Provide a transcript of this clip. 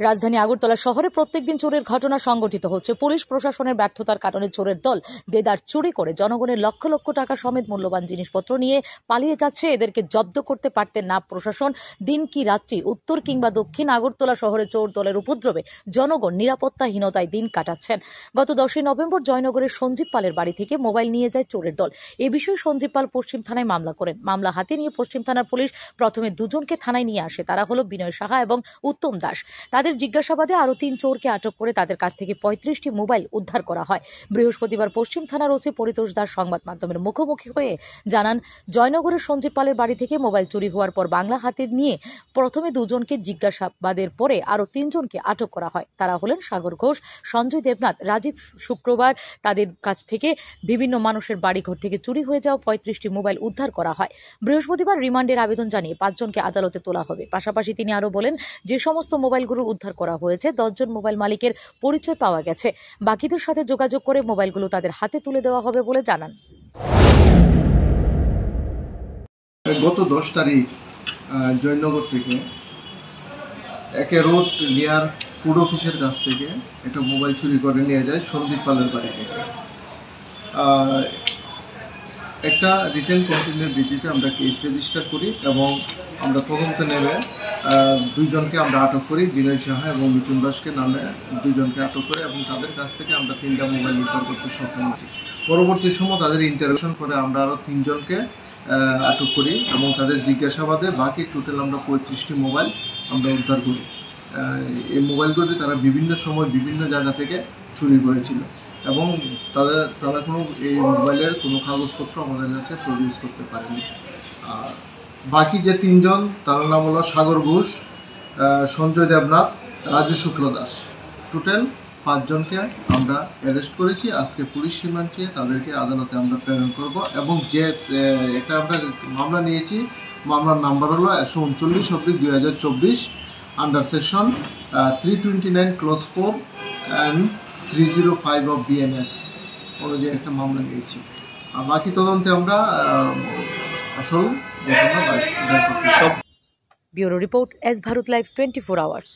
রাজধানী আগরতলা শহরে প্রত্যেকদিন চোরের ঘটনা সংঘটিত হচ্ছে। পুলিশ প্রশাসনের ব্যর্থতার কারণে চোরের দল দেদার চুরি করে জনগণের লক্ষ লক্ষ টাকা সমেত মূল্যবান জিনিসপত্র নিয়ে পালিয়ে যাচ্ছে। এদেরকে জব্দ করতে পারতেন না প্রশাসন। দিন কি রাত্রি উত্তর কিংবা দক্ষিণ আগরতলা শহরে চোর দলের উপদ্রবে জনগণ নিরাপত্তাহীনতায় দিন কাটাচ্ছেন। গত 10 নভেম্বর জয়নগরের সঞ্জীব পালের বাড়ি থেকে মোবাইল নিয়ে যায় চোরের দল। এ বিষয়ে সঞ্জীব পাল পশ্চিম থানায় মামলা করেন। মামলা হাতে নিয়ে পশ্চিম থানার পুলিশ প্রথমে দুজনকে থানায় নিয়ে আসে। তারা হলো বিনয় সাহা এবং উত্তম দাস। তাদের জিজ্ঞাসাবাদে আরো 3 চোরকে আটক করে তাদের কাছ থেকে 35টি মোবাইল উদ্ধার করা হয়। বৃহস্পতিবার পশ্চিম থানার ওসি পরিতোষ দাস সংবাদ মাধ্যমের মুখোমুখি হয়ে জানান, জয়নগরের সঞ্জীব পালের বাড়ি থেকে মোবাইল চুরি হওয়ার পর বাংলা হাতে নিয়ে প্রথমে দুজনকে জিজ্ঞাসাবাদের পরে আরো 3 জনকে আটক করা হয়। তারা হলেন সাগর ঘোষ, সঞ্জয় দেবনাথ, রাজীব। শুক্রবার তাদের কাছ থেকে বিভিন্ন মানুষের বাড়িঘর থেকে চুরি হয়ে যাওয়া 35টি মোবাইল উদ্ধার করা হয়। বৃহস্পতিবার রিমান্ডের আবেদন জানিয়ে 5 জনকে আদালতে তোলা হবে। পাশাপাশি তিনি আরো বলেন, যে সমস্ত মোবাইলগুলো উদ্ধার করা হয়েছে 10 জন মোবাইল মালিকের পরিচয় পাওয়া গেছে। বাকিদের সাথে যোগাযোগ করে মোবাইলগুলো তাদের হাতে তুলে দেওয়া হবে বলে জানান। গত 10 তারিখ জয়নগর থেকে একে রোড নিয়ার ফুড অফিসের কাছ থেকে একটা মোবাইল চুরি করে নিয়ে যায় সঞ্জীব পালের বাড়ি থেকে। একটা রিটেন কমপ্লেনের ভিত্তিতে আমরা কেস রেজিস্টার করি এবং আমরা তদন্তে নেমে 2 জনকে আমরা আটক করি। বিনয় সাহা এবং মিঠুন দাসকে নামে 2 জনকে আটক করে এবং তাদের কাছ থেকে আমরা 3টা মোবাইল উদ্ধার করতে সক্ষম হয়েছি। পরবর্তী সময় তাদের ইন্টারোগেশন করে আমরা আরও 3 জনকে আটক করি এবং তাদের জিজ্ঞাসাবাদে বাকি টোটাল আমরা 35টি মোবাইল আমরা উদ্ধার করি। এই মোবাইলগুলি তারা বিভিন্ন সময় বিভিন্ন জায়গা থেকে চুরি করেছিল এবং তারা কোনো এই মোবাইলের কোনো কাগজপত্র আমাদের কাছে প্রডিউস করতে পারেনি। আর বাকি যে 3 জন তার নাম হলো সাগর ঘোষ, সঞ্জয় দেবনাথ, রাজু শুক্ল দাস। টোটাল 5 জনকে আমরা অ্যারেস্ট করেছি। আজকে পুলিশ রিমান্ড চেয়ে তাদেরকে আদালতে আমরা প্রেরণ করব এবং যে একটা আমরা মামলা নিয়েছি, মামলার নাম্বার হলো 139/2024 under section 329 clause 4 and 305 of BNS অনুযায়ী একটা মামলা নিয়েছি। আর বাকি তদন্তে আমরা আসল ঘটনা বের করতে। Bureau report, S Bharat live 24 hours.